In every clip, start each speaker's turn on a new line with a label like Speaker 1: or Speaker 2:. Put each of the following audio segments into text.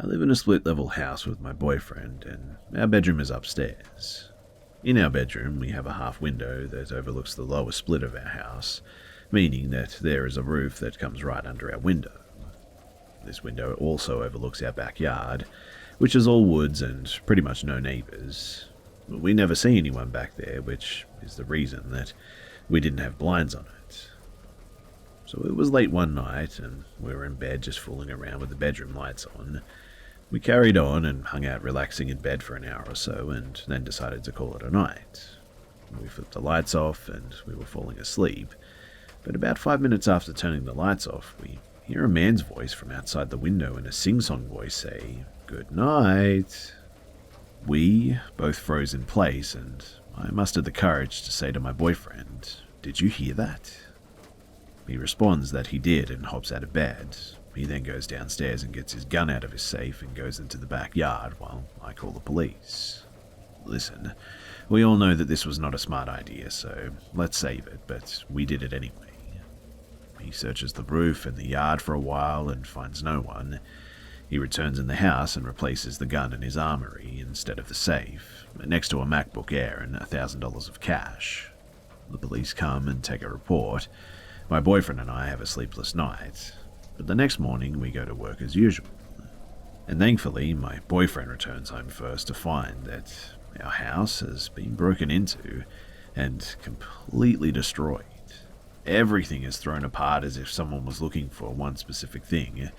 Speaker 1: I live in a split-level house with my boyfriend, and our bedroom is upstairs. In our bedroom, we have a half window that overlooks the lower split of our house, meaning that there is a roof that comes right under our window. This window also overlooks our backyard, which is all woods and pretty much no neighbours. We never see anyone back there, which is the reason that we didn't have blinds on it. So it was late one night, and we were in bed just fooling around with the bedroom lights on. We carried on and hung out relaxing in bed for an hour or so, and then decided to call it a night. We flipped the lights off, and we were falling asleep. But about 5 minutes after turning the lights off, we hear a man's voice from outside the window in a sing-song voice say, "Good night." We both froze in place, and I mustered the courage to say to my boyfriend, "Did you hear that?" He responds that he did and hops out of bed. He then goes downstairs and gets his gun out of his safe and goes into the backyard while I call the police. Listen, we all know that this was not a smart idea, so let's save it, but we did it anyway. He searches the roof and the yard for a while and finds no one. He returns in the house and replaces the gun in his armory instead of the safe, next to a MacBook Air and $1,000 of cash. The police come and take a report. My boyfriend and I have a sleepless night, but the next morning we go to work as usual. And thankfully, my boyfriend returns home first to find that our house has been broken into and completely destroyed. Everything is thrown apart as if someone was looking for one specific thing.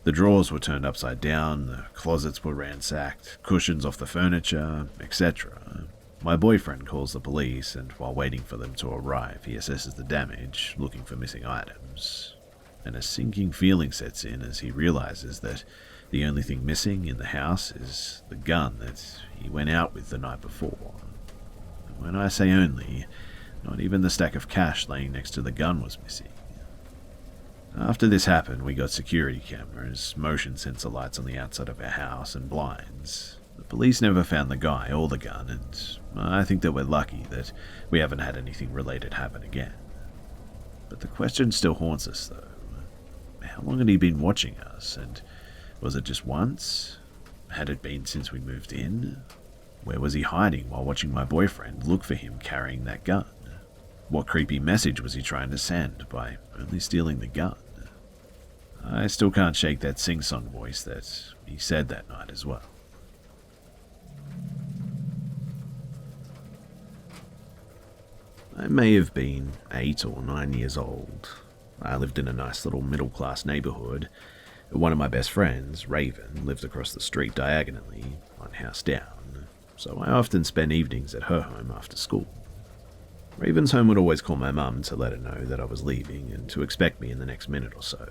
Speaker 1: The drawers were turned upside down, the closets were ransacked, cushions off the furniture, etc. My boyfriend calls the police, and while waiting for them to arrive, he assesses the damage, looking for missing items. And a sinking feeling sets in as he realizes that the only thing missing in the house is the gun that he went out with the night before. And when I say only, not even the stack of cash laying next to the gun was missing. After this happened, we got security cameras, motion sensor lights on the outside of our house, and blinds. The police never found the guy or the gun, and I think that we're lucky that we haven't had anything related happen again. But the question still haunts us, though. How long had he been watching us, and was it just once? Had it been since we moved in? Where was he hiding while watching my boyfriend look for him carrying that gun? What creepy message was he trying to send by only stealing the gun? I still can't shake that sing-song voice that he said that night as well. I may have been 8 or 9 years old. I lived in a nice little middle-class neighborhood. One of my best friends, Raven, lived across the street diagonally, one house down, so I often spent evenings at her home after school. Raven's home would always call my mum to let her know that I was leaving and to expect me in the next minute or so.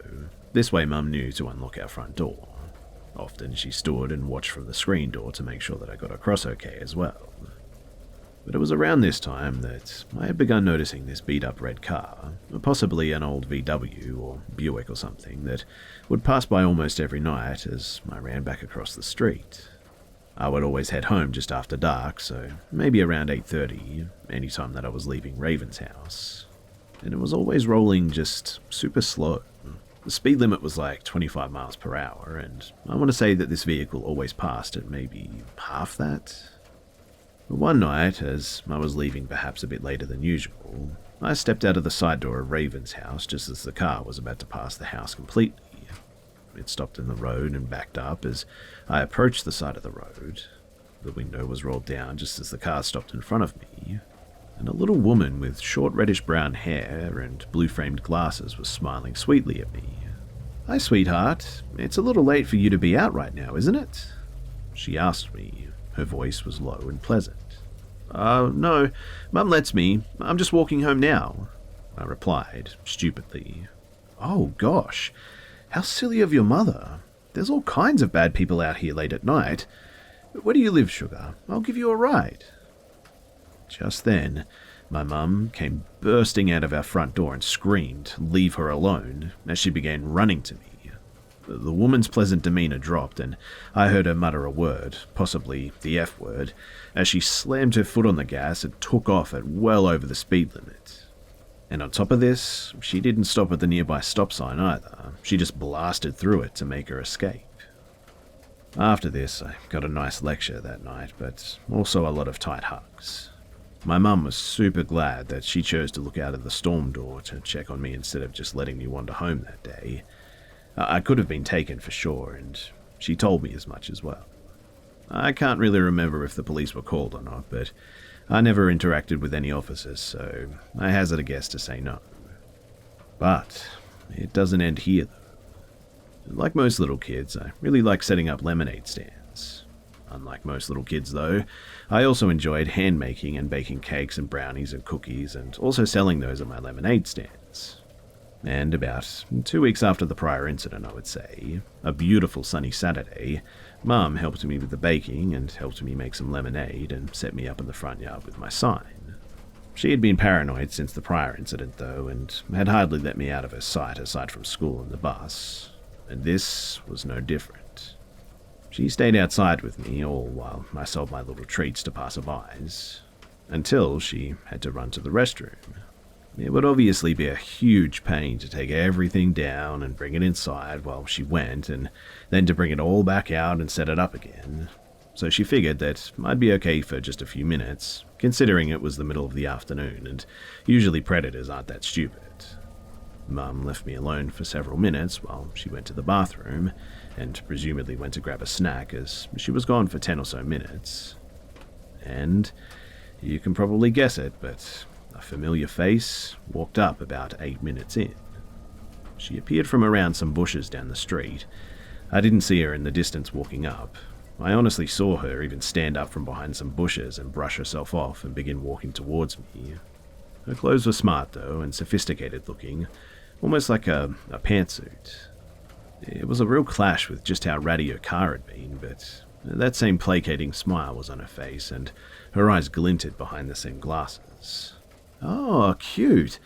Speaker 1: This way Mum knew to unlock our front door. Often she stood and watched from the screen door to make sure that I got across okay as well. But it was around this time that I had begun noticing this beat-up red car, possibly an old VW or Buick or something, that would pass by almost every night as I ran back across the street. I would always head home just after dark, so maybe around 8:30, any time that I was leaving Raven's house. And it was always rolling just super slow. The speed limit was like 25 miles per hour, and I want to say that this vehicle always passed at maybe half that. But one night, as I was leaving perhaps a bit later than usual, I stepped out of the side door of Raven's house just as the car was about to pass the house completely. It stopped in the road and backed up as I approached the side of the road. The window was rolled down just as the car stopped in front of me, and a little woman with short reddish-brown hair and blue-framed glasses was smiling sweetly at me. "Hi, sweetheart. It's a little late for you to be out right now, isn't it?" She asked me. Her voice was low and pleasant. No, Mum lets me. I'm just walking home now," I replied, stupidly. "Oh, gosh. How silly of your mother. There's all kinds of bad people out here late at night. Where do you live, sugar? I'll give you a ride." Just then, my mum came bursting out of our front door and screamed, "Leave her alone," as she began running to me. The woman's pleasant demeanor dropped, and I heard her mutter a word, possibly the F word, as she slammed her foot on the gas and took off at well over the speed limit. And on top of this, she didn't stop at the nearby stop sign either. She just blasted through it to make her escape. After this, I got a nice lecture that night, but also a lot of tight hugs. My mum was super glad that she chose to look out of the storm door to check on me instead of just letting me wander home that day. I could have been taken for sure, and she told me as much as well. I can't really remember if the police were called or not, but I never interacted with any officers, so I hazard a guess to say no. But it doesn't end here, though. Like most little kids, I really like setting up lemonade stands. Unlike most little kids, though, I also enjoyed hand making and baking cakes and brownies and cookies, and also selling those at my lemonade stands. And about 2 weeks after the prior incident, I would say, a beautiful sunny Saturday, Mum helped me with the baking and helped me make some lemonade and set me up in the front yard with my sign. She had been paranoid since the prior incident, though, and had hardly let me out of her sight aside from school and the bus, and this was no different. She stayed outside with me all while I sold my little treats to passerbys, until she had to run to the restroom. It would obviously be a huge pain to take everything down and bring it inside while she went, and then to bring it all back out and set it up again. So she figured that I'd be okay for just a few minutes, considering it was the middle of the afternoon, and usually predators aren't that stupid. Mum left me alone for several minutes while she went to the bathroom, and presumably went to grab a snack as she was gone for 10 or so minutes. And you can probably guess it, but a familiar face walked up about 8 minutes in. She appeared from around some bushes down the street. I didn't see her in the distance walking up. I honestly saw her even stand up from behind some bushes and brush herself off and begin walking towards me. Her clothes were smart, though, and sophisticated looking, almost like a pantsuit. It was a real clash with just how ratty her car had been, but that same placating smile was on her face, and her eyes glinted behind the same glasses. "Oh, cute.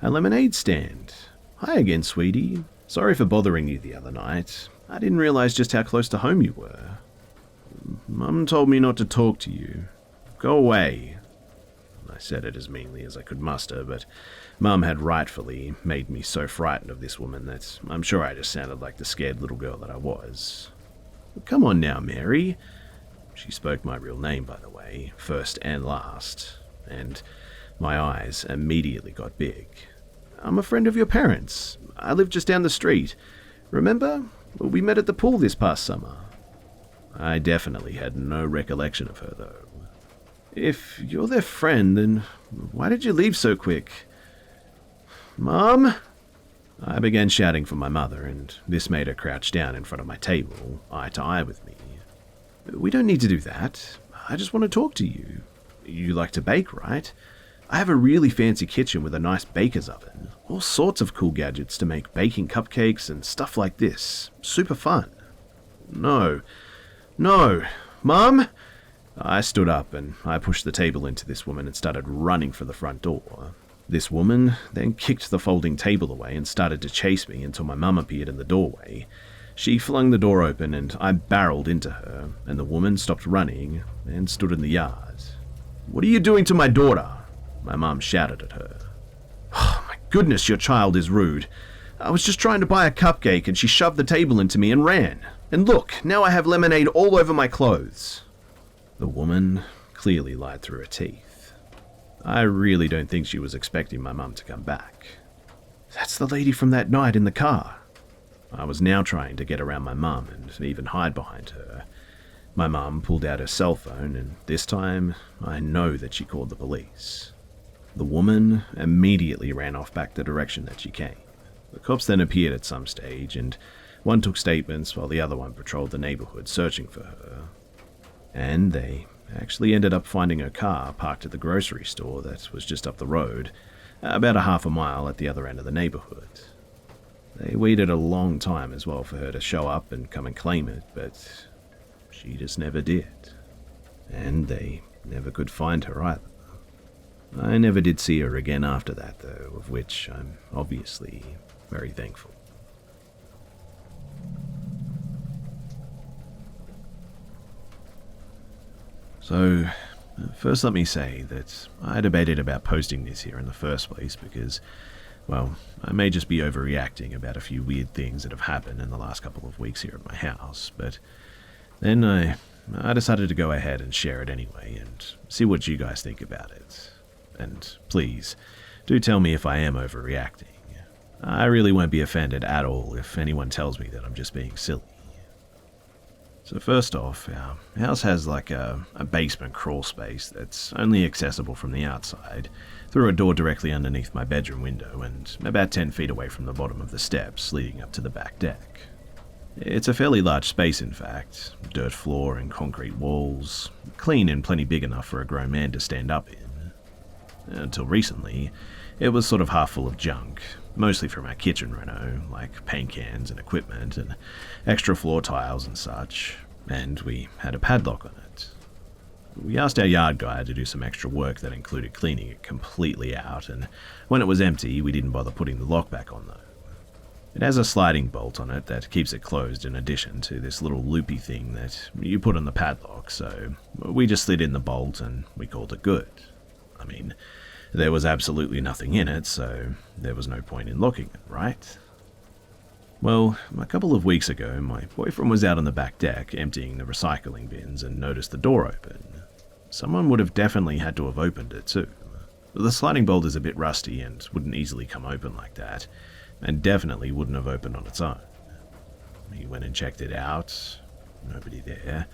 Speaker 1: A lemonade stand. Hi again, sweetie. Sorry for bothering you the other night. I didn't realize just how close to home you were. Mum told me not to talk to you. Go away." I said it as meanly as I could muster, but Mum had rightfully made me so frightened of this woman that I'm sure I just sounded like the scared little girl that I was. "Come on now, Mary." She spoke my real name, by the way, first and last, and my eyes immediately got big. "I'm a friend of your parents. I live just down the street. Remember? We met at the pool this past summer." I definitely had no recollection of her, though. "If you're their friend, then why did you leave so quick?" "Mom?" I began shouting for my mother, and this made her crouch down in front of my table, eye to eye with me. "We don't need to do that. I just want to talk to you. You like to bake, right? I have a really fancy kitchen with a nice baker's oven. All sorts of cool gadgets to make baking cupcakes and stuff like this. Super fun." No. Mum?" I stood up and I pushed the table into this woman and started running for the front door. This woman then kicked the folding table away and started to chase me until my mum appeared in the doorway. She flung the door open and I barreled into her, and the woman stopped running and stood in the yard. "What are you doing to my daughter?" my mum shouted at her. "Oh my goodness, your child is rude. I was just trying to buy a cupcake and she shoved the table into me and ran. And look, now I have lemonade all over my clothes." The woman clearly lied through her teeth. I really don't think she was expecting my mum to come back. "That's the lady from that night in the car." I was now trying to get around my mum and even hide behind her. My mum pulled out her cell phone, and this time I know that she called the police. The woman immediately ran off back the direction that she came. The cops then appeared at some stage, and one took statements while the other one patrolled the neighborhood searching for her. And they actually ended up finding her car parked at the grocery store that was just up the road, about a half a mile at the other end of the neighborhood. They waited a long time as well for her to show up and come and claim it, but she just never did. And they never could find her either. I never did see her again after that, though, of which I'm obviously very thankful. So, first let me say that I debated about posting this here in the first place because, well, I may just be overreacting about a few weird things that have happened in the last couple of weeks here at my house, but Then I decided to go ahead and share it anyway and see what you guys think about it. And please, do tell me if I am overreacting. I really won't be offended at all if anyone tells me that I'm just being silly. So first off, our house has like a basement crawl space that's only accessible from the outside, through a door directly underneath my bedroom window and about 10 feet away from the bottom of the steps leading up to the back deck. It's a fairly large space, in fact, dirt floor and concrete walls, clean and plenty big enough for a grown man to stand up in. Until recently, it was sort of half full of junk, mostly from our kitchen reno, like paint cans and equipment and extra floor tiles and such, and we had a padlock on it. We asked our yard guy to do some extra work that included cleaning it completely out, and when it was empty, we didn't bother putting the lock back on though. It has a sliding bolt on it that keeps it closed in addition to this little loopy thing that you put on the padlock, so we just slid in the bolt and we called it good. I mean, there was absolutely nothing in it, so there was no point in locking it, right? Well, a couple of weeks ago, my boyfriend was out on the back deck emptying the recycling bins and noticed the door open. Someone would have definitely had to have opened it too. The sliding bolt is a bit rusty and wouldn't easily come open like that, and definitely wouldn't have opened on its own. He went and checked it out. Nobody there.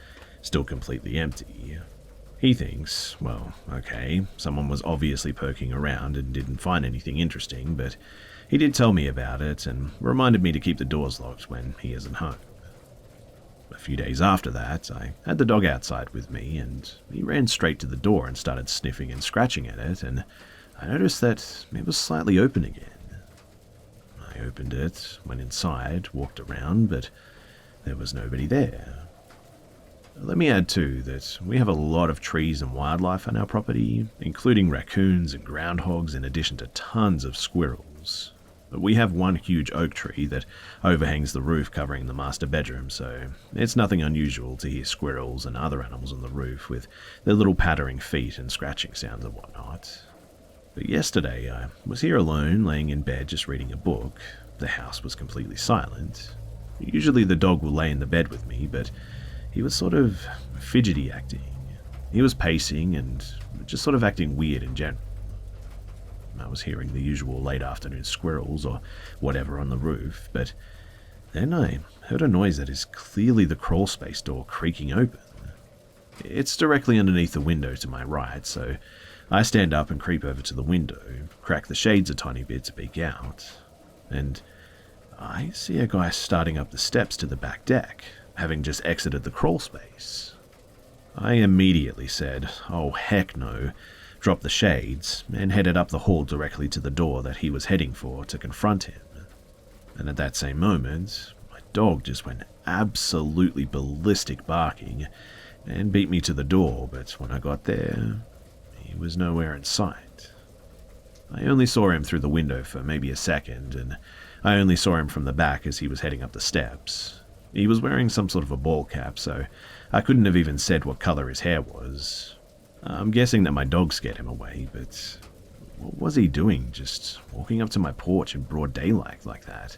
Speaker 1: Still completely empty. He thinks, well, okay, someone was obviously poking around and didn't find anything interesting, but he did tell me about it and reminded me to keep the doors locked when he isn't home. A few days after that, I had the dog outside with me, and he ran straight to the door and started sniffing and scratching at it, and I noticed that it was slightly open again. I opened it, went inside, walked around, but there was nobody there. Let me add too that we have a lot of trees and wildlife on our property, including raccoons and groundhogs in addition to tons of squirrels. We have one huge oak tree that overhangs the roof covering the master bedroom, so it's nothing unusual to hear squirrels and other animals on the roof with their little pattering feet and scratching sounds and whatnot. But yesterday I was here alone, laying in bed just reading a book. The house was completely silent. Usually the dog will lay in the bed with me, but he was sort of fidgety acting. He was pacing and just sort of acting weird in general. I was hearing the usual late afternoon squirrels or whatever on the roof, but then I heard a noise that is clearly the crawl space door creaking open. It's directly underneath the window to my right, so I stand up and creep over to the window, crack the shades a tiny bit to peek out, and I see a guy starting up the steps to the back deck, having just exited the crawl space. I immediately said, "Oh heck no," dropped the shades, and headed up the hall directly to the door that he was heading for to confront him. And at that same moment, my dog just went absolutely ballistic barking and beat me to the door, but when I got there, he was nowhere in sight. I only saw him through the window for maybe a second, and I only saw him from the back as he was heading up the steps. He was wearing some sort of a ball cap, so I couldn't have even said what color his hair was. I'm guessing that my dog scared him away, but what was he doing, just walking up to my porch in broad daylight like that,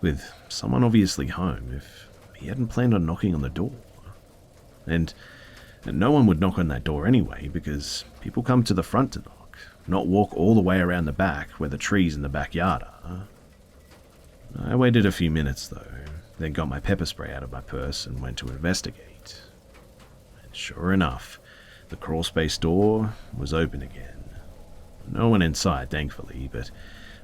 Speaker 1: with someone obviously home, if he hadn't planned on knocking on the door? And no one would knock on that door anyway, because people come to the front to knock, not walk all the way around the back where the trees in the backyard are. I waited a few minutes though, then got my pepper spray out of my purse and went to investigate. And sure enough, the crawlspace door was open again. No one inside, thankfully, but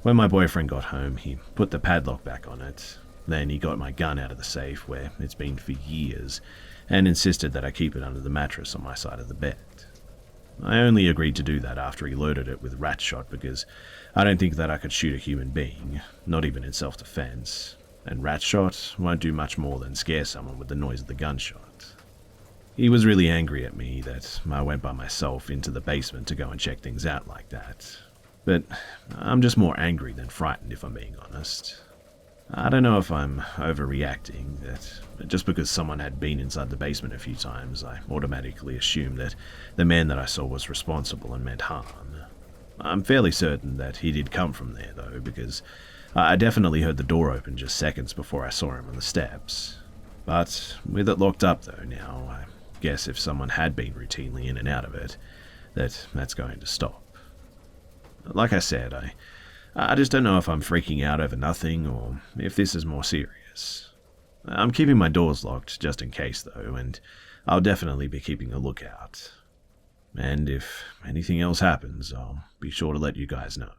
Speaker 1: when my boyfriend got home, he put the padlock back on it. Then he got my gun out of the safe, where it's been for years, and insisted that I keep it under the mattress on my side of the bed. I only agreed to do that after he loaded it with rat shot, because I don't think that I could shoot a human being, not even in self-defense, and rat shot won't do much more than scare someone with the noise of the gunshot. He was really angry at me that I went by myself into the basement to go and check things out like that. But I'm just more angry than frightened, if I'm being honest. I don't know if I'm overreacting, that just because someone had been inside the basement a few times, I automatically assumed that the man that I saw was responsible and meant harm. I'm fairly certain that he did come from there, though, because I definitely heard the door open just seconds before I saw him on the steps. But with it locked up though now, I guess if someone had been routinely in and out of it, that's going to stop. Like I said, I just don't know if I'm freaking out over nothing or if this is more serious. I'm keeping my doors locked just in case though, and I'll definitely be keeping a lookout. And if anything else happens, I'll be sure to let you guys know.